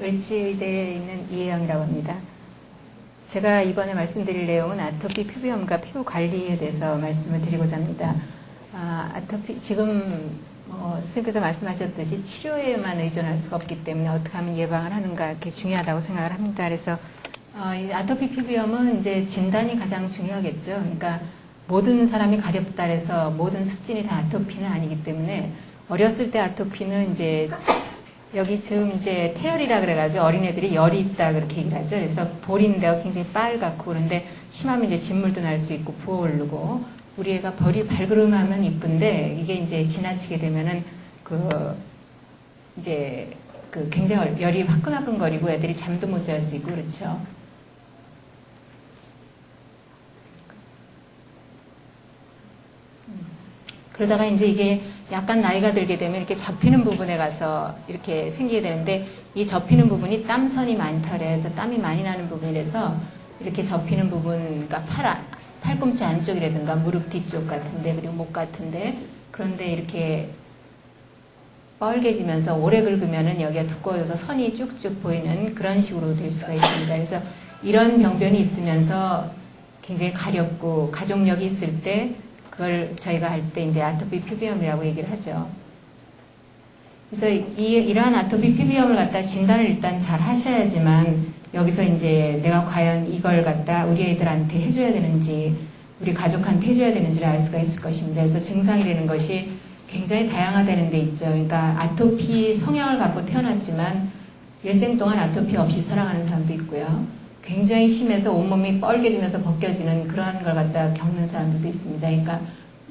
을지대에 있는 이혜영이라고 합니다. 제가 이번에 말씀드릴 내용은 아토피 피부염과 피부 관리에 대해서 말씀을 드리고자 합니다. 아토피, 지금 선생님께서 말씀하셨듯이 치료에만 의존할 수가 없기 때문에 어떻게 하면 예방을 하는가 이렇게 중요하다고 생각을 합니다. 그래서 이 아토피 피부염은 이제 진단이 가장 중요하겠죠. 그러니까 모든 사람이 가렵다 해서 모든 습진이 다 아토피는 아니기 때문에 어렸을 때 아토피는 이제 여기 지금 이제 태열이라 그래가지고 어린애들이 열이 있다 그렇게 얘기를 하죠. 그래서 볼인 데가 굉장히 빨갛고 그런데 심하면 이제 진물도 날 수 있고 부어오르고 우리 애가 벌이 발그름하면 이쁜데 이게 이제 지나치게 되면은 이제 굉장히 열이 화끈화끈거리고 애들이 잠도 못 잘 수 있고 그렇죠. 그러다가 이제 이게 약간 나이가 들게 되면 이렇게 접히는 부분에 가서 이렇게 생기게 되는데 이 접히는 부분이 땀선이 많다 그래서 땀이 많이 나는 부분이라서 이렇게 접히는 부분, 그러니까 팔꿈치 안쪽이라든가 무릎 뒤쪽 같은데 그리고 목 같은데 그런데 이렇게 뻘개지면서 오래 긁으면은 여기가 두꺼워져서 선이 쭉쭉 보이는 그런 식으로 될 수가 있습니다. 그래서 이런 병변이 있으면서 굉장히 가렵고 가족력이 있을 때 그걸 저희가 할 때 이제 아토피 피부염이라고 얘기를 하죠. 그래서 이러한 아토피 피부염을 갖다 진단을 일단 잘 하셔야지만 여기서 이제 내가 과연 이걸 갖다 우리 애들한테 해줘야 되는지 우리 가족한테 해줘야 되는지를 알 수가 있을 것입니다. 그래서 증상이라는 것이 굉장히 다양하다는 데 있죠. 그러니까 아토피 성향을 갖고 태어났지만 일생 동안 아토피 없이 살아가는 사람도 있고요. 굉장히 심해서 온몸이 뻘개지면서 벗겨지는 그러한 걸 갖다 겪는 사람들도 있습니다. 그러니까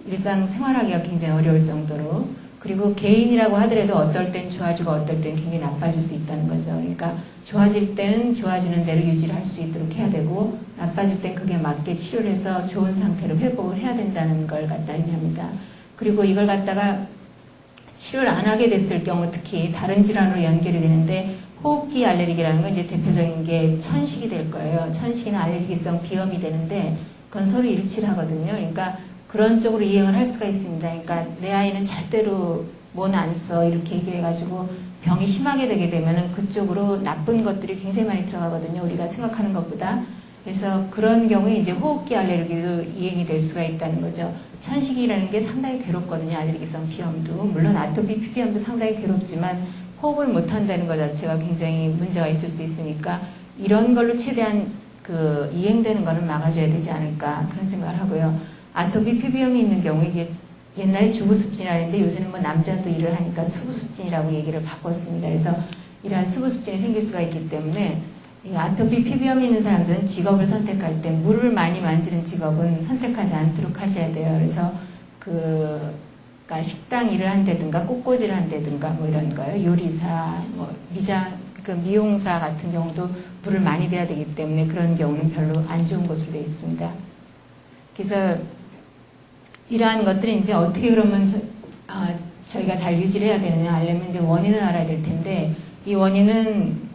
일상 생활하기가 굉장히 어려울 정도로 그리고 개인이라고 하더라도 어떨 땐 좋아지고 어떨 땐 굉장히 나빠질 수 있다는 거죠. 그러니까 좋아질 때는 좋아지는 대로 유지를 할 수 있도록 해야 되고 나빠질 땐 그게 맞게 치료를 해서 좋은 상태로 회복을 해야 된다는 걸 갖다 의미합니다. 그리고 이걸 갖다가 치료를 안 하게 됐을 경우 특히 다른 질환으로 연결이 되는데 호흡기 알레르기라는 건 이제 대표적인 게 천식이 될 거예요. 천식이나 알레르기성 비염이 되는데 그건 서로 일치하거든요. 그러니까 그런 쪽으로 이행을 할 수가 있습니다. 그러니까 내 아이는 절대로 뭔 안 써 이렇게 얘기를 해가지고 병이 심하게 되게 되면은 그쪽으로 나쁜 것들이 굉장히 많이 들어가거든요. 우리가 생각하는 것보다. 그래서 그런 경우에 이제 호흡기 알레르기도 이행이 될 수가 있다는 거죠. 천식이라는 게 상당히 괴롭거든요. 알레르기성 비염도. 물론 아토피 피부염도 상당히 괴롭지만 호흡을 못한다는 것 자체가 굉장히 문제가 있을 수 있으니까 이런 걸로 최대한 이행되는 거는 막아줘야 되지 않을까 그런 생각을 하고요. 아토피 피부염이 있는 경우 이게 옛날에 주부습진이라는데 요새는 뭐 남자도 일을 하니까 수부습진이라고 얘기를 바꿨습니다. 그래서 이러한 수부습진이 생길 수가 있기 때문에 이 아토피 피부염이 있는 사람들은 직업을 선택할 때 물을 많이 만지는 직업은 선택하지 않도록 하셔야 돼요. 그래서 그러니까 식당 일을 한다든가 꽃꽂이를 한다든가 뭐 이런 거요. 요리사, 뭐 미용사 같은 경우도 물을 많이 대야 되기 때문에 그런 경우는 별로 안 좋은 것으로 되어 있습니다. 그래서 이러한 것들이 이제 어떻게 그러면 저희가 잘 유지를 해야 되느냐 하려면 이제 원인을 알아야 될 텐데 이 원인은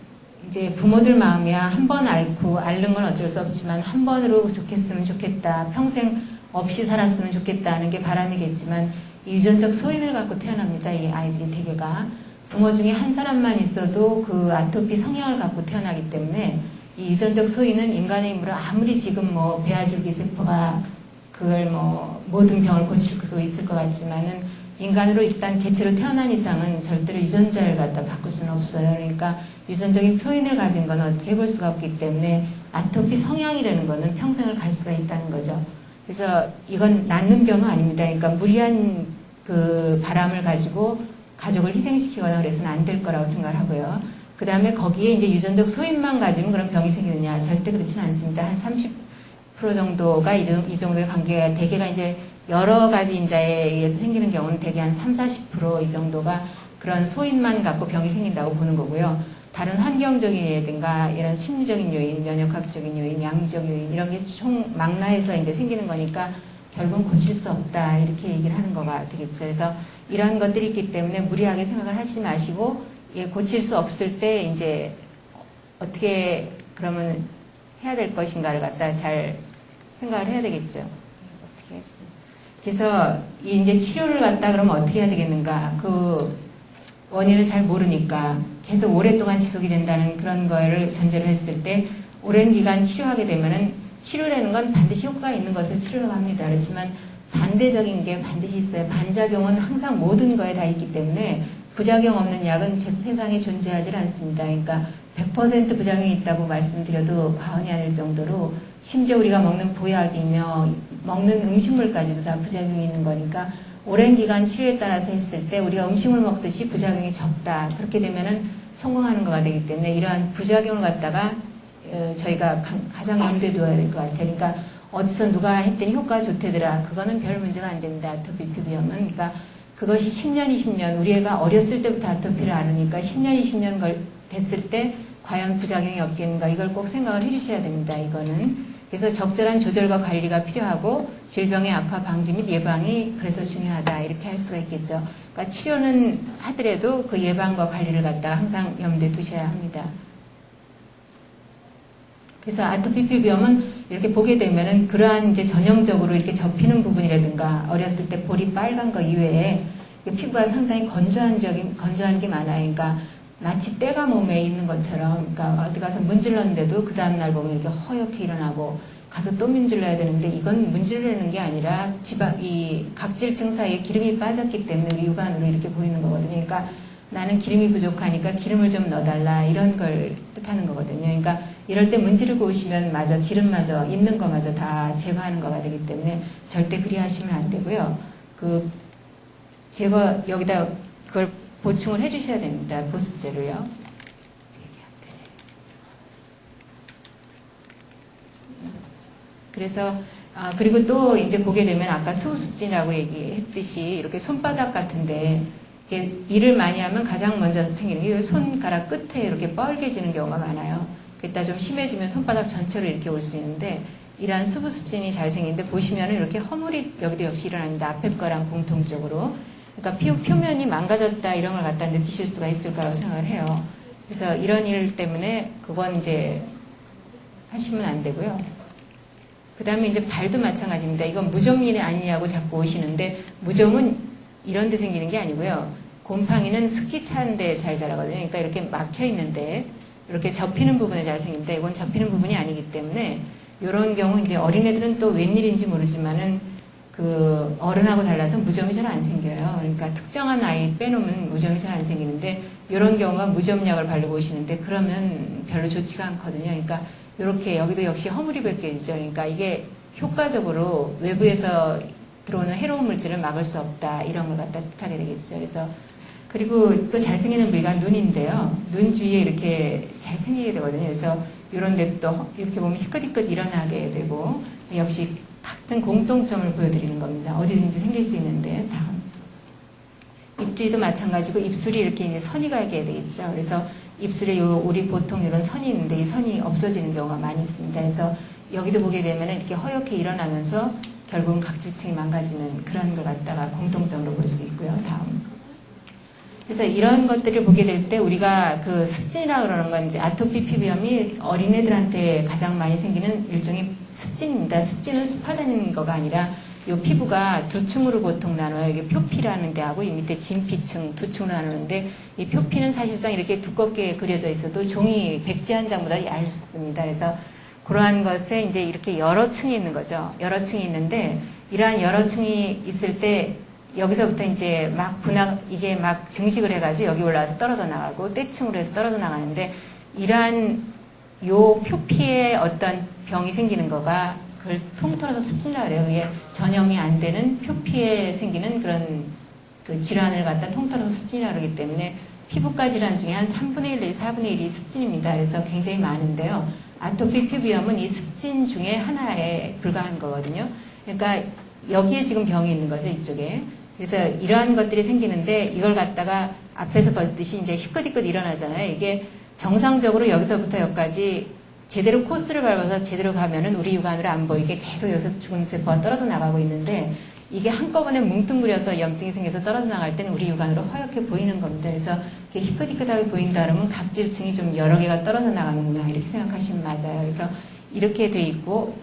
이제 부모들 마음이야 한 번 앓는 건 어쩔 수 없지만 한 번으로 좋겠으면 좋겠다. 평생 없이 살았으면 좋겠다 하는 게 바람이겠지만 이 유전적 소인을 갖고 태어납니다. 이 아이들이 대개가. 부모 중에 한 사람만 있어도 그 아토피 성향을 갖고 태어나기 때문에 이 유전적 소인은 인간의 힘으로 아무리 지금 뭐 배아줄기 세포가 그걸 뭐 모든 병을 고칠 수 있을 것 같지만은 인간으로 일단 개체로 태어난 이상은 절대로 유전자를 갖다 바꿀 수는 없어요. 그러니까 유전적인 소인을 가진 건 어떻게 해볼 수가 없기 때문에 아토피 성향이라는 거는 평생을 갈 수가 있다는 거죠. 그래서 이건 낫는 병은 아닙니다. 그러니까 무리한 그 바람을 가지고 가족을 희생시키거나 그래서는 안 될 거라고 생각을 하고요. 그 다음에 거기에 이제 유전적 소인만 가지면 그런 병이 생기느냐? 절대 그렇지는 않습니다. 한 30% 정도가 이 정도의 관계가 대개가 이제 여러 가지 인자에 의해서 생기는 경우는 대개 한 30~40% 이 정도가 그런 소인만 갖고 병이 생긴다고 보는 거고요. 다른 환경적인 일이라든가 이런 심리적인 요인, 면역학적인 요인, 양리적 요인 이런 게 총 망라해서 이제 생기는 거니까 결국은 고칠 수 없다 이렇게 얘기를 하는 거가 되겠죠. 그래서 이런 것들이 있기 때문에 무리하게 생각을 하지 마시고 고칠 수 없을 때 이제 어떻게 그러면 해야 될 것인가를 갖다 잘 생각을 해야 되겠죠. 어떻게 그래서 이제 치료를 갖다 그러면 어떻게 해야 되겠는가? 원인을 잘 모르니까 계속 오랫동안 지속이 된다는 그런 거를 전제로 했을 때 오랜 기간 치료하게 되면은 치료라는 건 반드시 효과가 있는 것을 치료라고 합니다. 그렇지만 반대적인 게 반드시 있어요. 반작용은 항상 모든 거에 다 있기 때문에 부작용 없는 약은 세상에 존재하지 않습니다. 그러니까 100% 부작용이 있다고 말씀드려도 과언이 아닐 정도로 심지어 우리가 먹는 보약이며 먹는 음식물까지도 다 부작용이 있는 거니까 오랜 기간 치료에 따라서 했을 때 우리가 음식물 먹듯이 부작용이 적다. 그렇게 되면은 성공하는 거가 되기 때문에 이러한 부작용을 갖다가 저희가 가장 염두에 둬야 될 것 같아요. 그러니까 어디서 누가 했더니 효과가 좋대더라. 그거는 별 문제가 안 됩니다. 아토피 피부염은. 그러니까 그것이 10년, 20년 우리 애가 어렸을 때부터 아토피를 앓으니까 10년, 20년 됐을 때 과연 부작용이 없겠는가 이걸 꼭 생각을 해주셔야 됩니다. 이거는. 그래서 적절한 조절과 관리가 필요하고 질병의 악화 방지 및 예방이 그래서 중요하다 이렇게 할 수가 있겠죠. 그러니까 치료는 하더라도 그 예방과 관리를 갖다 항상 염두에 두셔야 합니다. 그래서 아토피 피부염은 이렇게 보게 되면은 그러한 이제 전형적으로 이렇게 접히는 부분이라든가 어렸을 때 볼이 빨간 거 이외에 피부가 상당히 건조한 게 많아요. 그러니까 마치 때가 몸에 있는 것처럼, 그러니까 어디 가서 문질렀는데도 그 다음날 보면 이렇게 허옇게 일어나고 가서 또 문질러야 되는데 이건 문질르는 게 아니라 이 각질층 사이에 기름이 빠졌기 때문에 우리 육안으로 이렇게 보이는 거거든요. 그러니까 나는 기름이 부족하니까 기름을 좀 넣어달라 이런 걸 뜻하는 거거든요. 그러니까 이럴 때 문지르고 오시면 마저 기름마저 있는 거마저 다 제거하는 거가 되기 때문에 절대 그리 하시면 안 되고요. 그 제거 여기다 그걸 보충을 해주셔야 됩니다. 보습제를요. 그래서 그리고 또 이제 보게 되면 아까 수습진이라고 얘기했듯이 이렇게 손바닥 같은데 일을 많이 하면 가장 먼저 생기는 게 손가락 끝에 이렇게 뻘개지는 경우가 많아요. 그러다 좀 심해지면 손바닥 전체로 이렇게 올 수 있는데 이러한 수부습진이 잘 생기는데 보시면은 이렇게 허물이 여기도 역시 일어납니다. 앞에 거랑 공통적으로. 그러니까 피부 표면이 망가졌다 이런 걸 갖다 느끼실 수가 있을 거라고 생각을 해요. 그래서 이런 일 때문에 그건 이제 하시면 안 되고요. 그 다음에 이제 발도 마찬가지입니다. 이건 무좀일이 아니냐고 자꾸 오시는데 무좀은 이런 데 생기는 게 아니고요. 곰팡이는 습기 찬 데 잘 자라거든요. 그러니까 이렇게 막혀 있는데 이렇게 접히는 부분에 잘 생깁니다. 이건 접히는 부분이 아니기 때문에 이런 경우 이제 어린애들은 또 웬일인지 모르지만은 그 어른하고 달라서 무좀이 잘 안 생겨요. 그러니까 특정한 아이 빼놓으면 무좀이 잘 안 생기는데 이런 경우가 무좀약을 바르고 오시는데 그러면 별로 좋지가 않거든요. 그러니까 이렇게 여기도 역시 허물이 벗겨지죠. 그러니까 이게 효과적으로 외부에서 들어오는 해로운 물질을 막을 수 없다 이런 걸 갖다 뜻하게 되겠죠. 그래서 그리고 또 잘생기는 부위가 눈인데요. 눈 주위에 이렇게 잘생기게 되거든요. 그래서 이런 데도 또 이렇게 보면 희끗희끗 일어나게 되고 역시 같은 공통점을 보여드리는 겁니다. 어디든지 생길 수 있는데 다음 입주위도 마찬가지고 입술이 이렇게 이제 선이 가게 되겠죠. 그래서 입술에 우리 보통 이런 선이 있는데 이 선이 없어지는 경우가 많이 있습니다. 그래서 여기도 보게 되면 이렇게 허옇게 일어나면서 결국은 각질층이 망가지는 그런 걸 갖다가 공통점으로 볼 수 있고요. 다음. 그래서 이런 것들을 보게 될 때 우리가 그 습진이라 그러는 건 이제 아토피 피부염이 어린애들한테 가장 많이 생기는 일종의 습진입니다. 습진은 습하다는 거가 아니라 이 피부가 두 층으로 보통 나눠요. 이게 표피라는 데하고 이 밑에 진피층 두 층으로 나누는데 이 표피는 사실상 이렇게 두껍게 그려져 있어도 종이 백지 한 장보다 얇습니다. 그래서 그러한 것에 이제 이렇게 여러 층이 있는 거죠. 여러 층이 있는데 이러한 여러 층이 있을 때 여기서부터 이제 이게 막 증식을 해가지고 여기 올라와서 떨어져 나가고 때층으로 해서 떨어져 나가는데 이러한 요 표피에 어떤 병이 생기는 거가 그걸 통틀어서 습진이라고 그래요. 그게 전염이 안 되는 표피에 생기는 그런 그 질환을 갖다 통틀어서 습진이라고 그러기 때문에 피부과 질환 중에 한 3분의 1 내지 4분의 1이 습진입니다. 그래서 굉장히 많은데요. 아토피 피부염은 이 습진 중에 하나에 불과한 거거든요. 그러니까 여기에 지금 병이 있는 거죠, 이쪽에. 그래서 이러한 것들이 생기는데 이걸 갖다가 앞에서 봤듯이 이제 희끗희끗 일어나잖아요. 이게 정상적으로 여기서부터 여기까지 제대로 코스를 밟아서 제대로 가면은 우리 육안으로 안 보이게 계속 여기서 죽은 세포가 떨어져 나가고 있는데 이게 한꺼번에 뭉뚱그려서 염증이 생겨서 떨어져 나갈 때는 우리 육안으로 허옇게 보이는 겁니다. 그래서 이렇게 희끗희끗하게 보인다 그러면 각질층이 좀 여러 개가 떨어져 나가는구나 이렇게 생각하시면 맞아요. 그래서 이렇게 돼 있고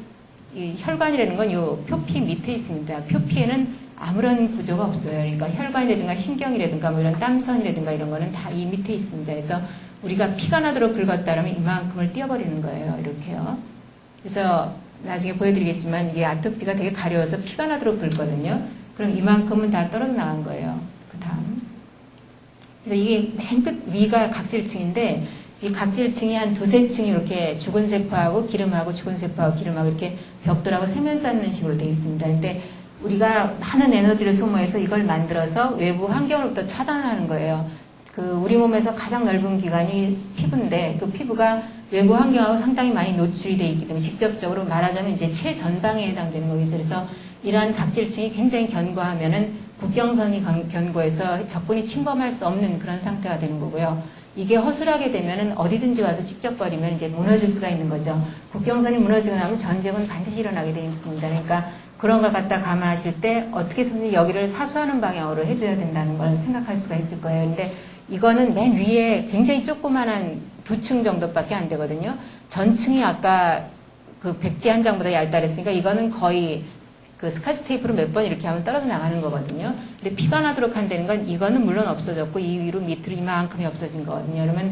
이 혈관이라는 건 이 표피 밑에 있습니다. 표피에는 아무런 구조가 없어요. 그러니까 혈관이라든가 신경이라든가 뭐 이런 땀선이라든가 이런 거는 다 이 밑에 있습니다. 그래서 우리가 피가 나도록 긁었다면 이만큼을 띄어버리는 거예요. 이렇게요. 그래서 나중에 보여드리겠지만 이게 아토피가 되게 가려워서 피가 나도록 긁거든요. 그럼 이만큼은 다 떨어져 나간 거예요. 그 다음. 그래서 이게 맨 끝 위가 각질층인데 이 각질층이 한 두세 층이 이렇게 죽은 세포하고 기름하고 죽은 세포하고 기름하고 이렇게 벽돌하고 세면 쌓는 식으로 되어 있습니다. 근데 우리가 많은 에너지를 소모해서 이걸 만들어서 외부 환경으로부터 차단하는 거예요. 그 우리 몸에서 가장 넓은 기관이 피부인데 그 피부가 외부 환경하고 상당히 많이 노출이 되어 있기 때문에 직접적으로 말하자면 이제 최전방에 해당되는 거겠죠. 그래서 이러한 각질층이 굉장히 견고하면은 국경선이 견고해서 적군이 침범할 수 없는 그런 상태가 되는 거고요. 이게 허술하게 되면은 어디든지 와서 직접거리면 이제 무너질 수가 있는 거죠. 국경선이 무너지고 나면 전쟁은 반드시 일어나게 되어 있습니다. 그러니까 그런 걸 갖다 감안하실 때 어떻게 해서든 여기를 사수하는 방향으로 해줘야 된다는 걸 생각할 수가 있을 거예요. 근데 이거는 맨 위에 굉장히 조그만한 2층 정도밖에 안 되거든요. 전층이 아까 그 백지 한 장보다 얇다 그랬으니까 이거는 거의 그 스카치 테이프로 몇 번 이렇게 하면 떨어져 나가는 거거든요. 근데 피가 나도록 한다는 건 이거는 물론 없어졌고 이 위로 밑으로 이만큼이 없어진 거거든요. 그러면